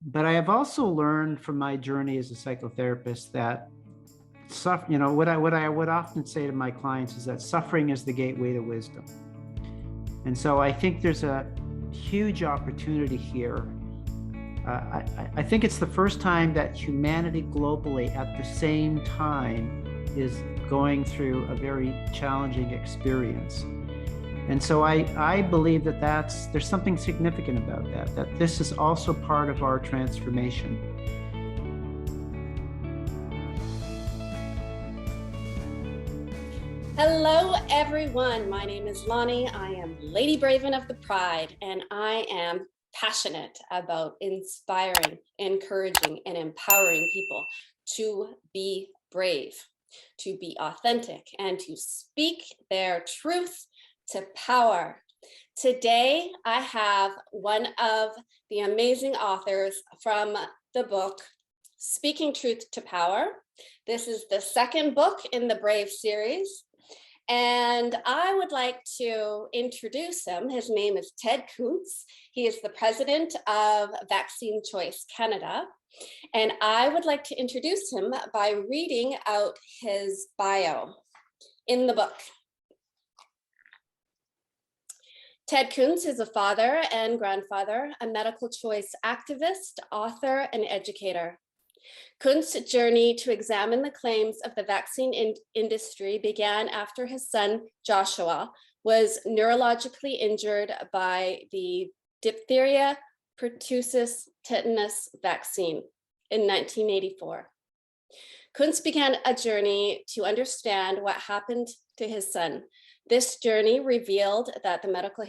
But I have also learned from my journey as a psychotherapist that what I would often say to my clients is that suffering is the gateway to wisdom. And so I think there's a huge opportunity here. I think it's the first time that humanity globally at the same time is going through a very challenging experience. And so I believe that there's something significant about that this is also part of our transformation. Hello, everyone. My name is Lonnie. I am Lady Braven of the Pride, and I am passionate about inspiring, encouraging, and empowering people to be brave, to be authentic, and to speak their truth to power. Today, I have one of the amazing authors from the book, Speaking Truth to Power. This is the second book in the Brave series. And I would like to introduce him. His name is Ted Kuntz. He is the president of Vaccine Choice Canada. And I would like to introduce him by reading out his bio in the book. Ted Kuntz is a father and grandfather, a medical choice activist, author, and educator. Kuntz's journey to examine the claims of the vaccine industry began after his son, Joshua, was neurologically injured by the diphtheria, pertussis, tetanus vaccine in 1984. Kuntz began a journey to understand what happened to his son. This journey revealed that the medical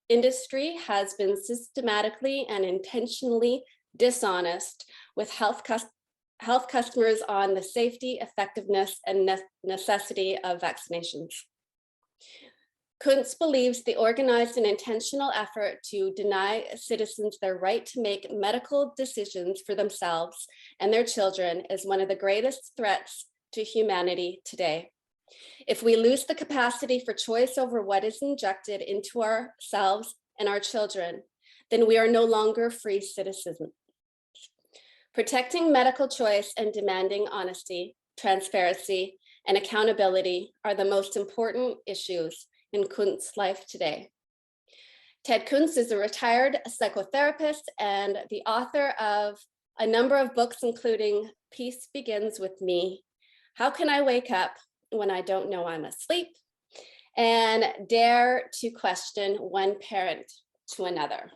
industry has been systematically and intentionally dishonest with health customers on the safety, effectiveness, and necessity of vaccinations. Kuntz believes the organized and intentional effort to deny citizens their right to make medical decisions for themselves and their children is one of the greatest threats to humanity today. If we lose the capacity for choice over what is injected into ourselves and our children, then we are no longer free citizens. Protecting medical choice and demanding honesty, transparency, and accountability are the most important issues in Kuntz's life today. Ted Kuntz is a retired psychotherapist and the author of a number of books, including Peace Begins With Me, How Can I Wake Up When I Don't Know I'm Asleep, and Dare to Question One Parent to Another.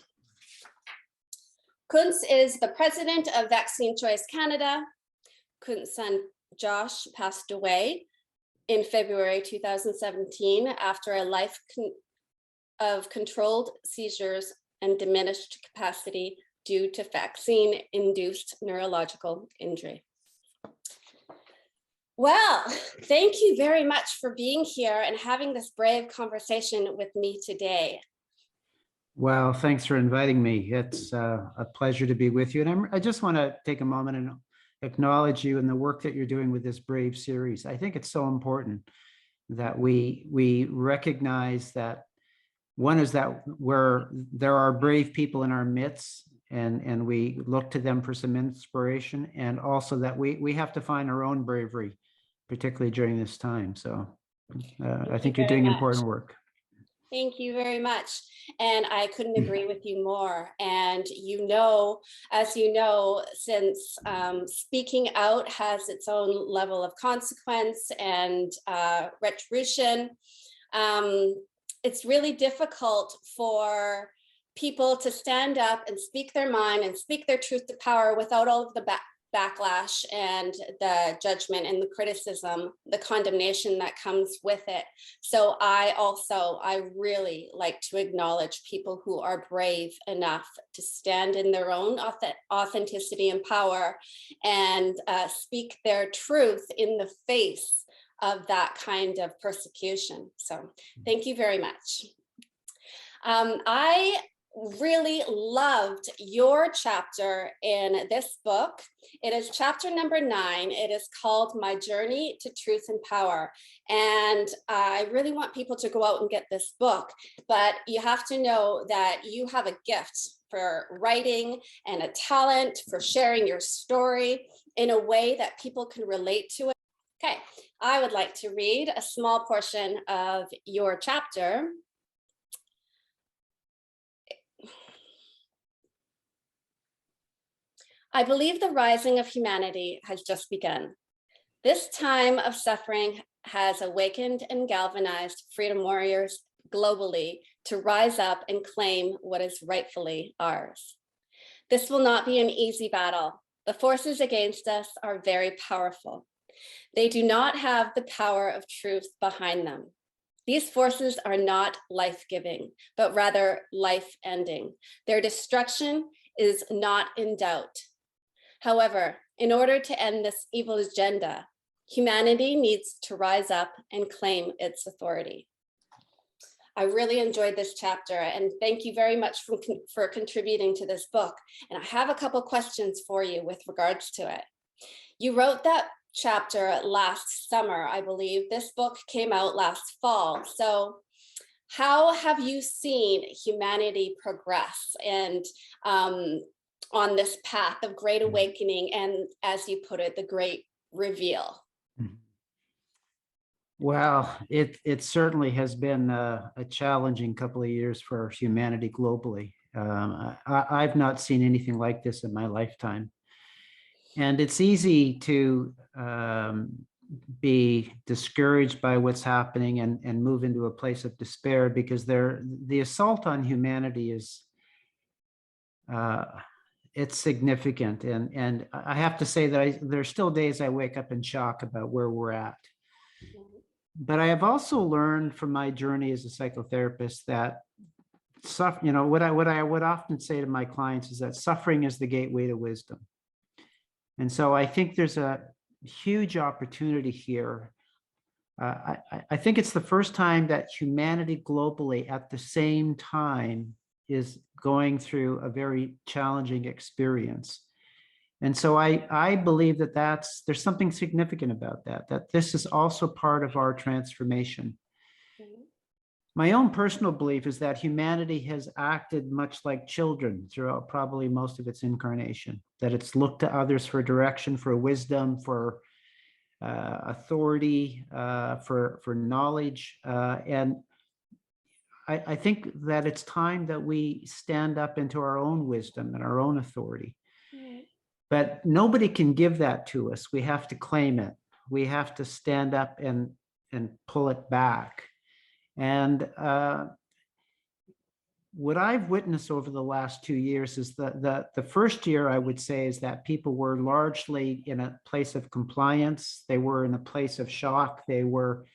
Kuntz is the president of Vaccine Choice Canada. Kuntz's son, Josh, passed away in February 2017 after a life of controlled seizures and diminished capacity due to vaccine-induced neurological injury. Well, thank you very much for being here and having this brave conversation with me today. Well, thanks for inviting me. It's a pleasure to be with you. And I just want to take a moment and acknowledge you and the work that you're doing with this Brave series. I think it's so important that we recognize that one is that there are brave people in our midst and we look to them for some inspiration, and also that we have to find our own bravery, particularly during this time. So I think you're doing important work. Thank you very much. And I couldn't agree with you more. And you know, as you know, since speaking out has its own level of consequence and retribution, it's really difficult for people to stand up and speak their mind and speak their truth to power without all of the backlash and the judgment and the criticism, the condemnation that comes with it. So I really like to acknowledge people who are brave enough to stand in their own authenticity and power and speak their truth in the face of that kind of persecution. So thank you very much. I really loved your chapter in this book. It is chapter number 9. It is called My Journey to Truth and Power. And I really want people to go out and get this book, but you have to know that you have a gift for writing and a talent for sharing your story in a way that people can relate to it. Okay, I would like to read a small portion of your chapter. I believe the rising of humanity has just begun. This time of suffering has awakened and galvanized freedom warriors globally to rise up and claim what is rightfully ours. This will not be an easy battle. The forces against us are very powerful. They do not have the power of truth behind them. These forces are not life-giving, but rather life-ending. Their destruction is not in doubt. However, in order to end this evil agenda, humanity needs to rise up and claim its authority. I really enjoyed this chapter, and thank you very much for contributing to this book. And I have a couple questions for you with regards to it. You wrote that chapter last summer, I believe. This book came out last fall. So how have you seen humanity progress and on this path of great awakening and, as you put it, the great reveal? Well, it certainly has been a challenging couple of years for humanity globally. I've not seen anything like this in my lifetime. And it's easy to be discouraged by what's happening and move into a place of despair, because the assault on humanity is it's significant. And I have to say that there's still days I wake up in shock about where we're at. But I have also learned from my journey as a psychotherapist that what I would often say to my clients is that suffering is the gateway to wisdom. And so I think there's a huge opportunity here. I think it's the first time that humanity globally at the same time is going through a very challenging experience. And so I believe that there's something significant about that this is also part of our transformation. My own personal belief is that humanity has acted much like children throughout probably most of its incarnation, that it's looked to others for direction, for wisdom, for authority, for knowledge. And I think that it's time that we stand up into our own wisdom and our own authority. But nobody can give that to us. We have to claim it. We have to stand up and pull it back. And what I've witnessed over the last 2 years is the first year, I would say, is that people were largely in a place of compliance. They were in a place of shock. They were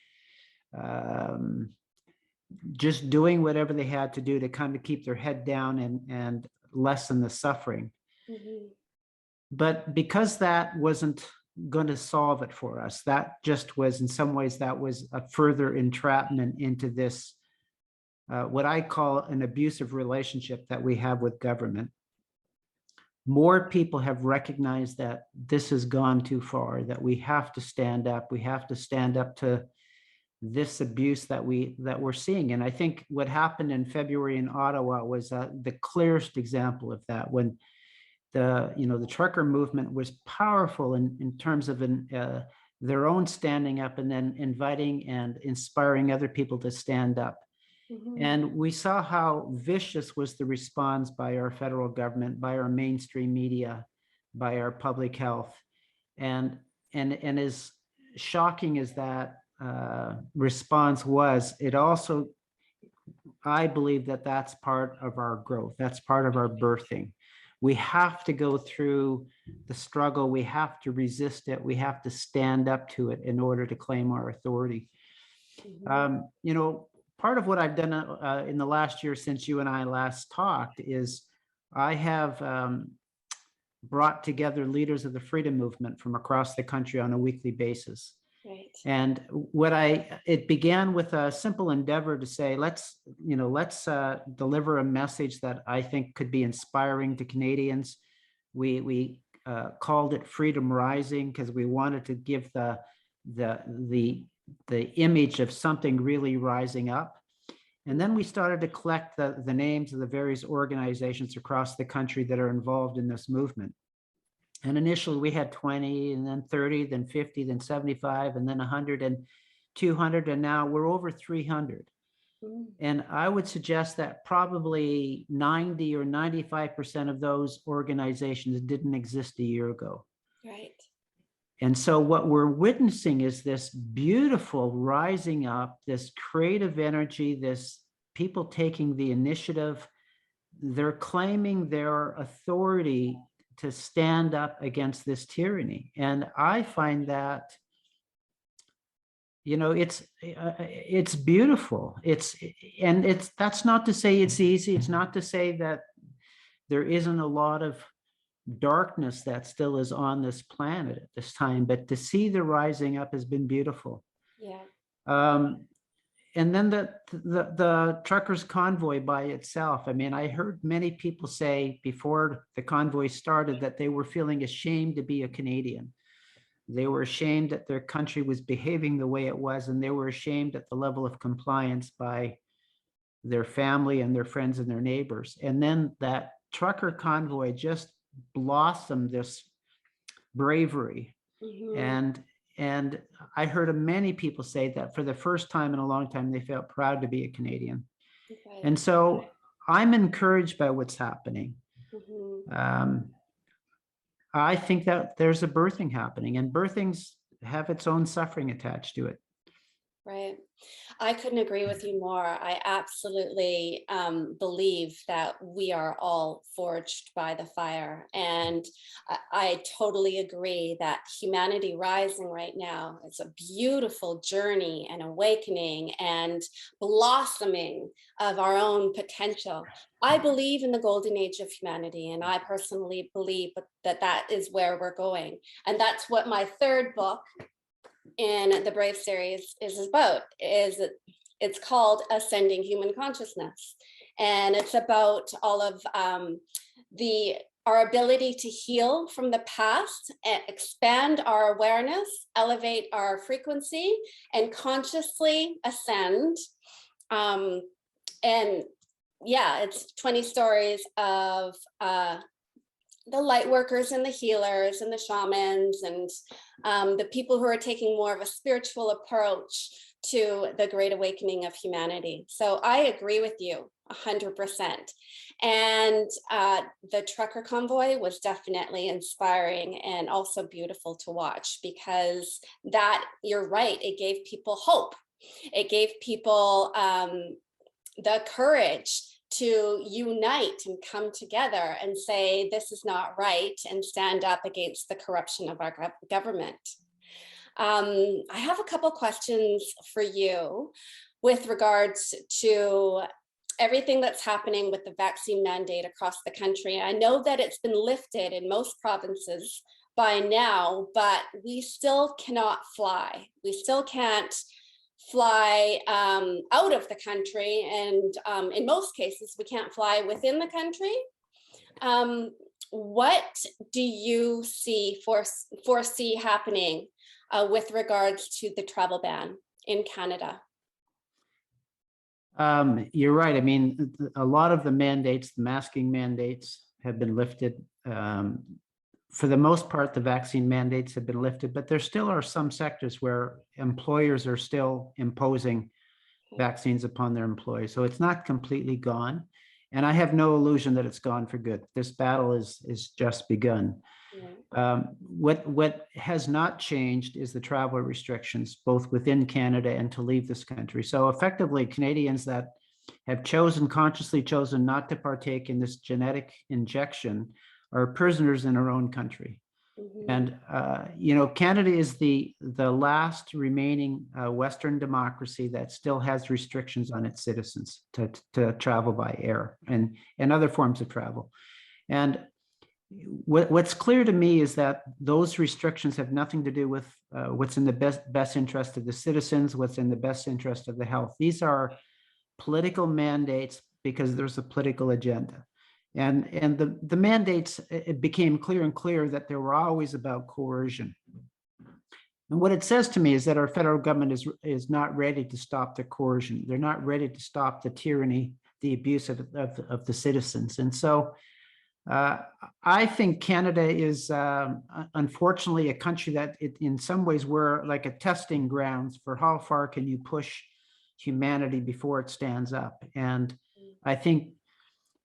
just doing whatever they had to do to kind of keep their head down and lessen the suffering. But because that wasn't going to solve it for us, that just was, in some ways, that was a further entrapment into this, what I call an abusive relationship that we have with government. More people have recognized that this has gone too far, that we have to stand up. We have to stand up to this abuse that we're seeing. And I think what happened in February in Ottawa was the clearest example of that, when the trucker movement was powerful in terms of their own standing up and then inviting and inspiring other people to stand up. And we saw how vicious was the response by our federal government, by our mainstream media, by our public health. And as shocking as that response was, it also, I believe that that's part of our growth. That's part of our birthing. We have to go through the struggle. We have to resist it. We have to stand up to it in order to claim our authority. Part of what I've done in the last year since you and I last talked is I have brought together leaders of the freedom movement from across the country on a weekly basis. Right. And it began with a simple endeavor to say, let's deliver a message that I think could be inspiring to Canadians. We called it Freedom Rising because we wanted to give the image of something really rising up. And then we started to collect the names of the various organizations across the country that are involved in this movement. And initially we had 20, and then 30, then 50, then 75, and then 100 and 200, and now we're over 300. And I would suggest that probably 90 or 95% of those organizations didn't exist a year ago. Right. And so what we're witnessing is this beautiful rising up, this creative energy, this people taking the initiative. They're claiming their authority to stand up against this tyranny. And I find that, it's beautiful. That's not to say it's easy. It's not to say that there isn't a lot of darkness that still is on this planet at this time, but to see the rising up has been beautiful. Yeah. And then the truckers' convoy by itself. I mean, I heard many people say before the convoy started that they were feeling ashamed to be a Canadian. They were ashamed that their country was behaving the way it was, and they were ashamed at the level of compliance by their family and their friends and their neighbors. And then that trucker convoy just blossomed this bravery. And I heard of many people say that for the first time in a long time, they felt proud to be a Canadian. Okay. And so I'm encouraged by what's happening. I think that there's a birthing happening, and birthings have its own suffering attached to it. Right. I couldn't agree with you more. I absolutely believe that we are all forged by the fire. And I totally agree that humanity rising right now is a beautiful journey and awakening and blossoming of our own potential. I believe in the golden age of humanity, and I personally believe that is where we're going. And that's what my third book in the Brave series is about. It's called Ascending Human Consciousness, and it's about all of our ability to heal from the past, and expand our awareness, elevate our frequency, and consciously ascend. And yeah, it's 20 stories of the light workers and the healers and the shamans and the people who are taking more of a spiritual approach to the great awakening of humanity. So I agree with you 100%. And the trucker convoy was definitely inspiring and also beautiful to watch, because that, you're right, it gave people hope. It gave people the courage to unite and come together and say, this is not right, and stand up against the corruption of our government. I have a couple questions for you with regards to everything that's happening with the vaccine mandate across the country. I know that it's been lifted in most provinces by now, but we still cannot fly. We still can't fly out of the country, and in most cases we can't fly within the country. What do you foresee happening with regards to the travel ban in Canada? You're right. I mean, a lot of the mandates, the masking mandates, have been lifted. For the most part, the vaccine mandates have been lifted, but there still are some sectors where employers are still imposing vaccines upon their employees. So it's not completely gone. And I have no illusion that it's gone for good. This battle is just begun. Yeah. What has not changed is the travel restrictions, both within Canada and to leave this country. So effectively, Canadians that have consciously chosen not to partake in this genetic injection are prisoners in our own country. And Canada is the last remaining Western democracy that still has restrictions on its citizens to travel by air and other forms of travel. And what's clear to me is that those restrictions have nothing to do with what's in the best interest of the citizens, what's in the best interest of the health. These are political mandates because there's a political agenda. And the mandates, it became clear and clear that they were always about coercion. And what it says to me is that our federal government is not ready to stop the coercion. They're not ready to stop the tyranny, the abuse of the citizens. And so I think Canada is unfortunately a country that in some ways we're like a testing grounds for how far can you push humanity before it stands up. And I think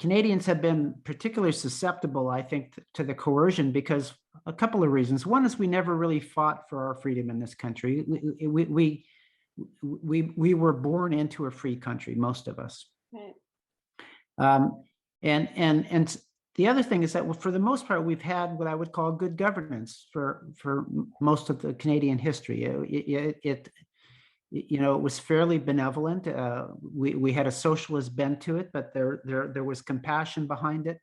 Canadians have been particularly susceptible, I think, to the coercion because a couple of reasons. One is we never really fought for our freedom in this country. We were born into a free country, most of us. Right. And the other thing is that for the most part, we've had what I would call good governance for most of the Canadian history. It was fairly benevolent. We had a socialist bent to it, but there was compassion behind it.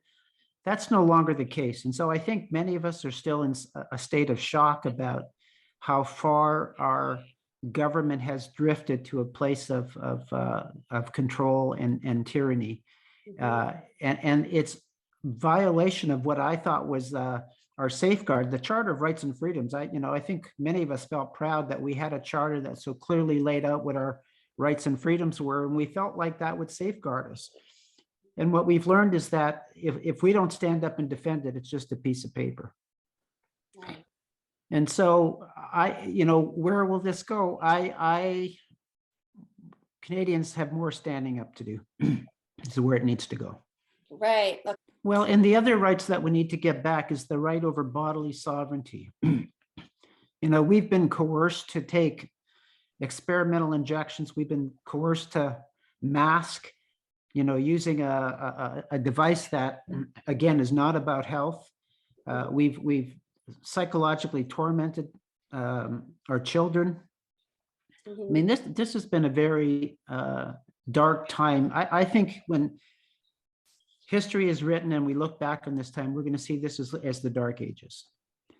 That's no longer the case. And so I think many of us are still in a state of shock about how far our government has drifted to a place of control and tyranny. And it's violation of what I thought was our safeguard, the Charter of Rights and Freedoms. I think many of us felt proud that we had a charter that so clearly laid out what our rights and freedoms were, and we felt like that would safeguard us. And what we've learned is that if we don't stand up and defend it, it's just a piece of paper. Right. And so where will this go? Canadians have more standing up to do. This is where it needs to go. Right. Well, and the other rights that we need to get back is the right over bodily sovereignty. We've been coerced to take experimental injections. We've been coerced to mask, using a device that, again, is not about health. We've psychologically tormented our children. Mm-hmm. I mean, this has been a very dark time. I think when history is written and we look back on this time, we're going to see this as the Dark Ages.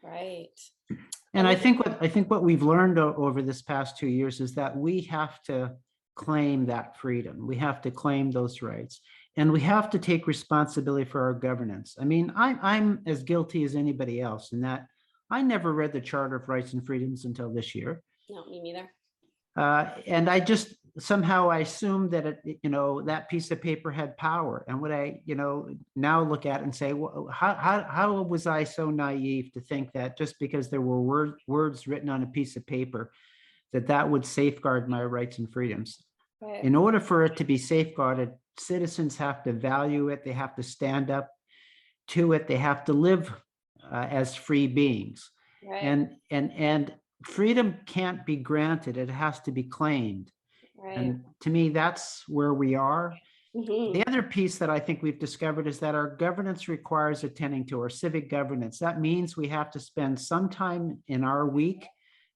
Right. And I think what we've learned over this past 2 years is that we have to claim that freedom. We have to claim those rights, and we have to take responsibility for our governance. I mean, I'm as guilty as anybody else in that I never read the Charter of Rights and Freedoms until this year. No, me neither. And I just somehow I assumed that that piece of paper had power. And what I now look at and say, well, how was I so naive to think that just because there were words written on a piece of paper, that would safeguard my rights and freedoms? Right. In order for it to be safeguarded, citizens have to value it. They have to stand up to it. They have to live as free beings. Right. And freedom can't be granted. It has to be claimed. Right. And to me, that's where we are. Mm-hmm. The other piece that I think we've discovered is that our governance requires attending to our civic governance. That means we have to spend some time in our week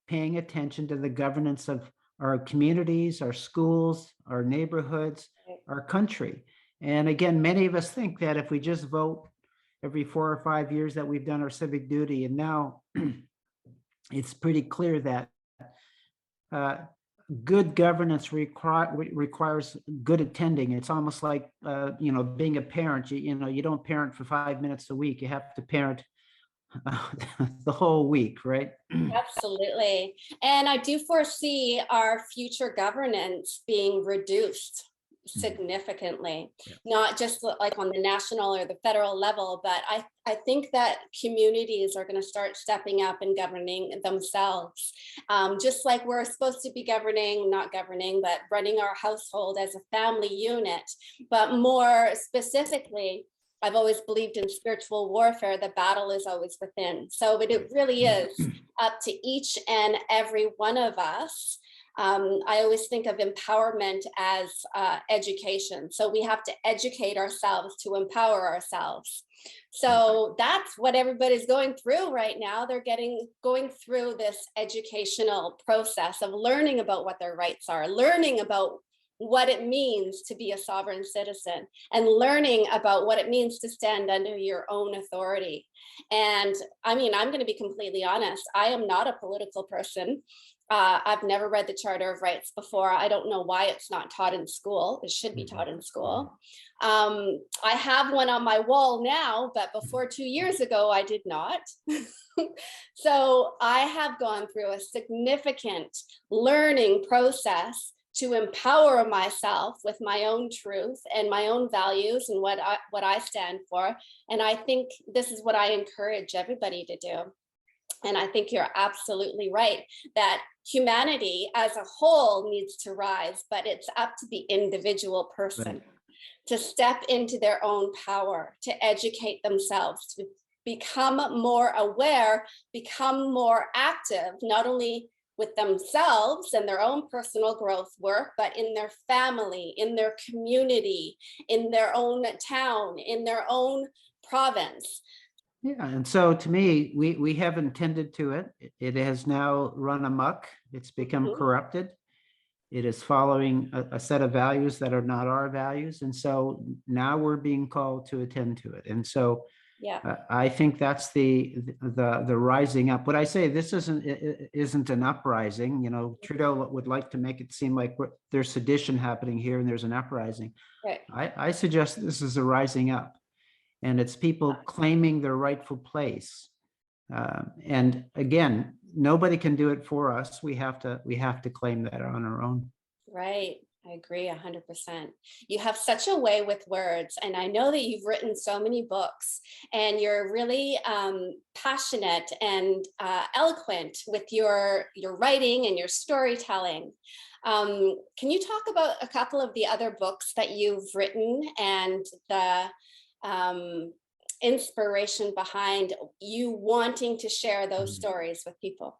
paying attention to the governance of our communities, our schools, our neighborhoods, our country. And again, many of us think that if we just vote every 4 or 5 years that we've done our civic duty. And now it's pretty clear that good governance requires good attending. It's almost like, being a parent. You don't parent for 5 minutes a week. You have to parent the whole week, right? Absolutely. And I do foresee our future governance being reduced significantly, not just like on the national or the federal level, but I think that communities are going to start stepping up and governing themselves, just like we're supposed to be not governing, but running our household as a family unit. But more specifically, I've always believed in spiritual warfare. The battle is always within. So it really is up to each and every one of us. I always think of empowerment as education. So we have to educate ourselves to empower ourselves. So that's what everybody's going through right now. They're going through this educational process of learning about what their rights are, learning about what it means to be a sovereign citizen and learning about what it means to stand under your own authority. And I mean, I'm going to be completely honest. I am not a political person. I've never read the Charter of Rights before. I don't know why it's not taught in school. It should be taught in school. I have one on my wall now, but before 2 years ago, I did not. So I have gone through a significant learning process to empower myself with my own truth and my own values and what I stand for. And I think this is what I encourage everybody to do. And I think you're absolutely right that humanity as a whole needs to rise, but it's up to the individual person to step into their own power, to educate themselves, to become more aware, become more active, not only with themselves and their own personal growth work, but in their family, in their community, in their own town, in their own province. Yeah, and so to me, we haven't tended to it. It has now run amok. It's become corrupted. It is following a set of values that are not our values. And so now we're being called to attend to it. And so I think that's the rising up. What I say, this isn't an uprising. You know, Trudeau would like to make it seem like there's sedition happening here and there's an uprising. Right. I suggest this is a rising up, and it's people claiming their rightful place. And again, nobody can do it for us. We have to claim that on our own. Right. I agree 100%. You have such a way with words. And I know that you've written so many books and you're really passionate and eloquent with your writing and your storytelling. Can you talk about a couple of the other books that you've written and the inspiration behind you wanting to share those stories with people?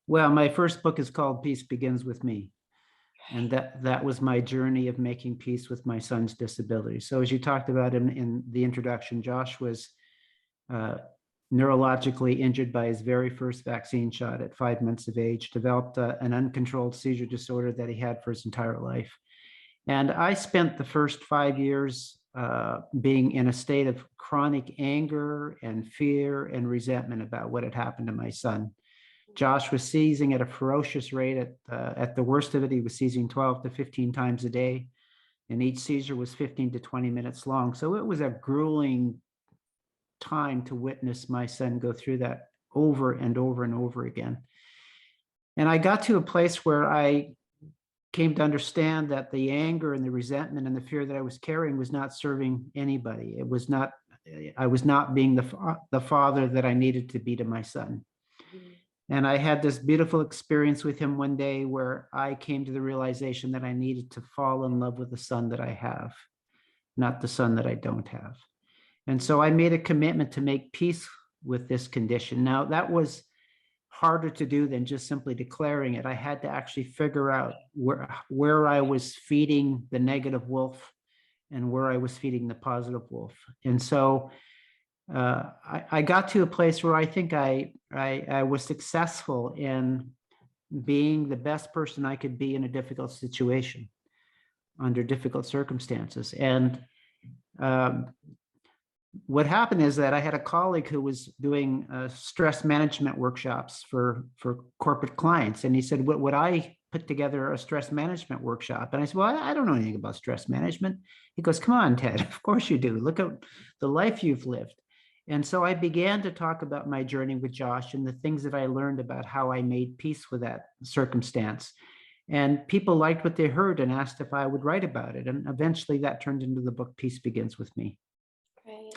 Well, my first book is called Peace Begins With Me. And that was my journey of making peace with my son's disability. So as you talked about in the introduction, Josh was neurologically injured by his very first vaccine shot at 5 months of age, developed an uncontrolled seizure disorder that he had for his entire life. And I spent the first 5 years being in a state of chronic anger and fear and resentment about what had happened to my son. Josh was seizing at a ferocious rate. At the worst of it, he was seizing 12 to 15 times a day, and each seizure was 15 to 20 minutes long. So it was a grueling time to witness my son go through that over and over and over again. And I got to a place where I came to understand that the anger and the resentment and the fear that I was carrying was not serving anybody. It was not, I was not being the father that I needed to be to my son. And I had this beautiful experience with him one day where I came to the realization that I needed to fall in love with the son that I have, not the son that I don't have. And so I made a commitment to make peace with this condition. Now, that was harder to do than just simply declaring it. I had to actually figure out where I was feeding the negative wolf and where I was feeding the positive wolf. And so I got to a place where I think I was successful in being the best person I could be in a difficult situation, under difficult circumstances. And what happened is that I had a colleague who was doing stress management workshops for corporate clients. And he said, would I put together a stress management workshop? And I said, well, I don't know anything about stress management. He goes, come on, Ted, of course you do. Look at the life you've lived. And so I began to talk about my journey with Josh and the things that I learned about how I made peace with that circumstance. And people liked what they heard and asked if I would write about it. And eventually that turned into the book, Peace Begins With Me. Right.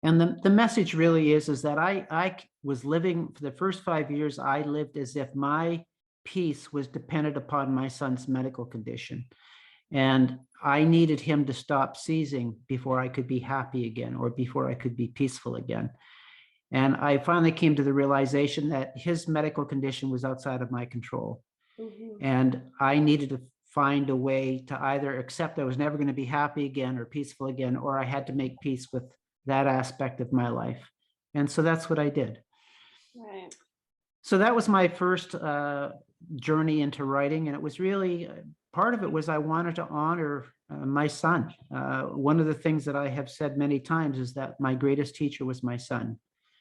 And the message really is that I was living, for the first 5 years, I lived as if my peace was dependent upon my son's medical condition. And I needed him to stop seizing before I could be happy again, or before I could be peaceful again. And I finally came to the realization that his medical condition was outside of my control. And I needed to find a way to either accept I was never going to be happy again or peaceful again, or I had to make peace with that aspect of my life. And so that's what I did. Right. So that was my first journey into writing, and it was really part of it was I wanted to honor my son. One of the things that I have said many times is that my greatest teacher was my son.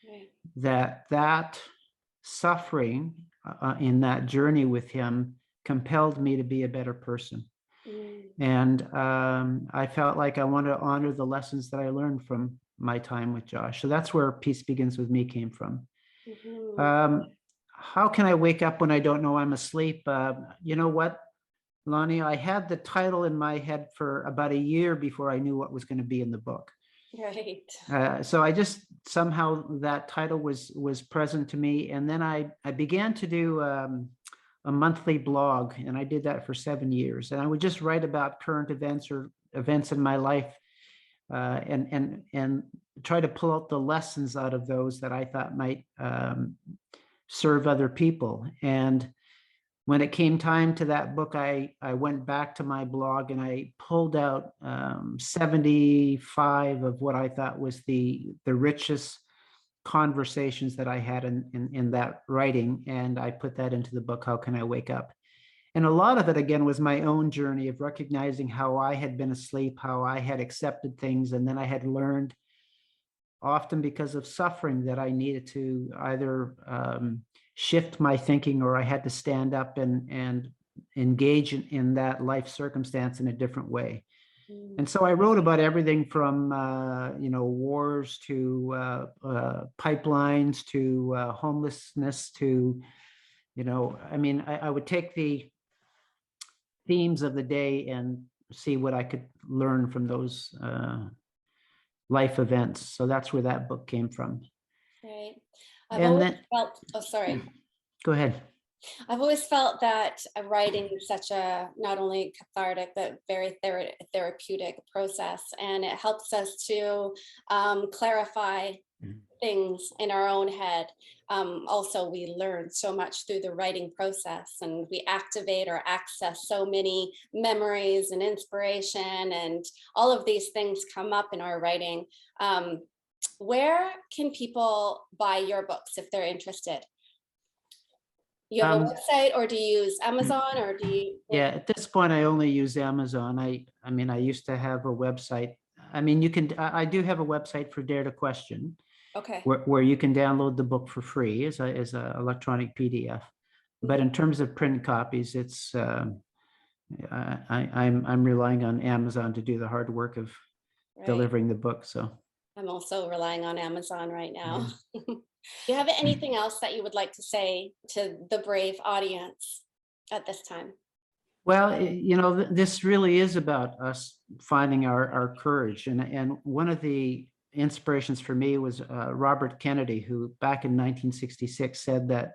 Right. That suffering in that journey with him compelled me to be a better person. And I felt like I wanted to honor the lessons that I learned from my time with Josh. So that's where Peace Begins With Me came from. How can I wake up when I don't know I'm asleep? You know what, Lonnie, I had the title in my head for about a year before I knew what was going to be in the book. Right. So I just somehow that title was present to me, and then I began to do a monthly blog, and I did that for 7 years, and I would just write about current events or events in my life, and try to pull out the lessons out of those that I thought might serve other people. And when it came time to that book, I went back to my blog and I pulled out 75 of what I thought was the richest conversations that I had in that writing. And I put that into the book, How Can I Wake Up? And a lot of it, again, was my own journey of recognizing how I had been asleep, how I had accepted things. And then I had learned, often because of suffering, that I needed to either shift my thinking, or I had to stand up and engage in that life circumstance in a different way. And so I wrote about everything from wars to pipelines to homelessness to, I would take the themes of the day and see what I could learn from those life events. So that's where that book came from. Right. Sorry. Go ahead. I've always felt that writing is such a not only cathartic but very therapeutic process, and it helps us to clarify things in our own head. Also, we learn so much through the writing process, and we activate or access so many memories and inspiration, and all of these things come up in our writing. Where can people buy your books if they're interested? You have a website, or do you use Amazon, or do you? Yeah, at this point, I only use Amazon. I used to have a website. I do have a website for Dare to Question. Okay. Where you can download the book for free as a electronic PDF. But in terms of print copies, it's I'm relying on Amazon to do the hard work of delivering the book. So I'm also relying on Amazon right now. Yeah. Do you have anything else that you would like to say to the brave audience at this time? Well, this really is about us finding our courage. And one of the inspirations for me was Robert Kennedy, who back in 1966 said that,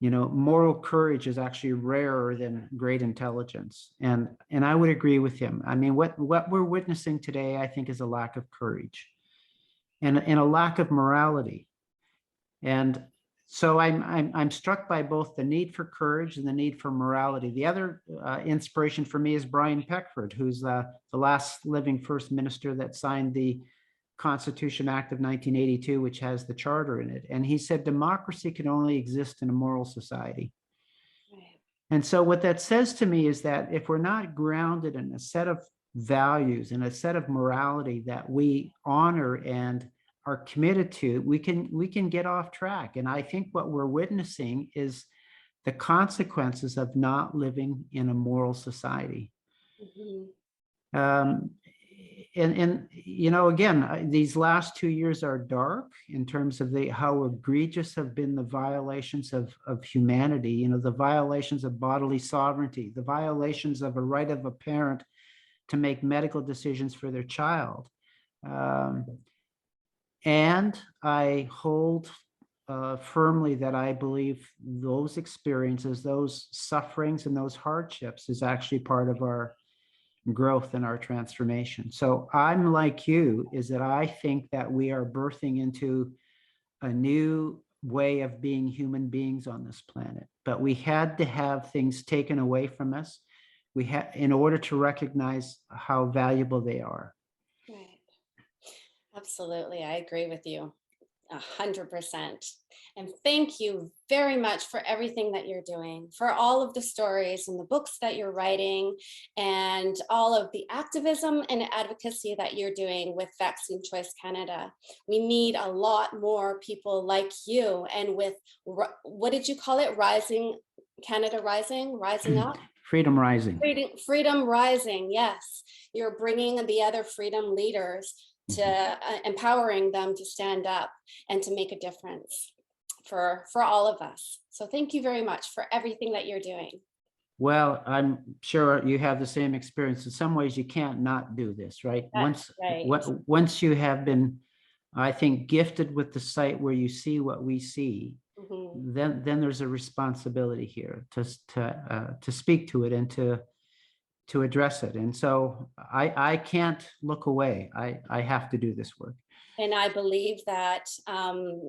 moral courage is actually rarer than great intelligence. And I would agree with him. What we're witnessing today, I think, is a lack of courage and a lack of morality. And so I'm struck by both the need for courage and the need for morality. The other inspiration for me is Brian Peckford, who's the last living first minister that signed the Constitution Act of 1982, which has the charter in it. And he said democracy can only exist in a moral society. Right. And so what that says to me is that if we're not grounded in a set of values and a set of morality that we honor and are committed to, we can get off track. And I think what we're witnessing is the consequences of not living in a moral society. Mm-hmm. Again, these last 2 years are dark in terms of how egregious have been the violations of humanity, the violations of bodily sovereignty, the violations of a right of a parent to make medical decisions for their child. And I hold firmly that I believe those experiences, those sufferings, and those hardships is actually part of our growth and our transformation. So I'm like you, is that I think that we are birthing into a new way of being human beings on this planet. But we had to have things taken away from us. In order to recognize how valuable they are. Right. Absolutely. I agree with you. 100%. And thank you very much for everything that you're doing, for all of the stories and the books that you're writing, and all of the activism and advocacy that you're doing with Vaccine Choice Canada. We need a lot more people like you, and with, what did you call it? Rising, Canada Rising, Rising Up? Freedom Rising. Freedom Rising, yes. You're bringing the other freedom leaders to empowering them to stand up and to make a difference for all of us. So thank you very much for everything that you're doing. Well, I'm sure you have the same experience. In some ways, you can't not do this, right? That's right. Once you have been, I think, gifted with the sight where you see what we see, then there's a responsibility here to speak to it and to address it. And so I can't look away. I have to do this work. And I believe that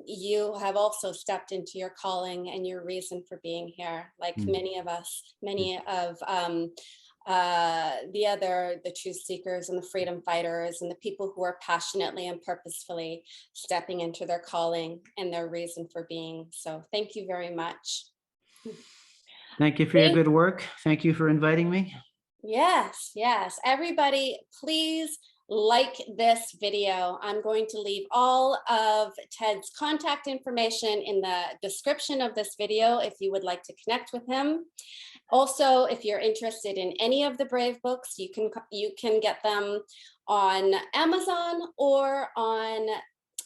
you have also stepped into your calling and your reason for being here, like many of us, many of the truth seekers and the freedom fighters and the people who are passionately and purposefully stepping into their calling and their reason for being. So thank you very much. Thank you for your good work. Thank you for inviting me. Yes, yes. Everybody, please like this video. I'm going to leave all of Ted's contact information in the description of this video if you would like to connect with him. Also, if you're interested in any of the Brave books, you can get them on Amazon or on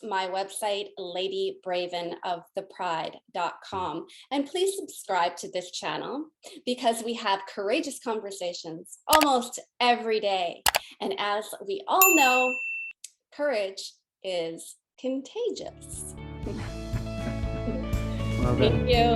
my website, ladybravenofthepride.com. And please subscribe to this channel because we have courageous conversations almost every day. And as we all know, courage is contagious. Well done. Thank you.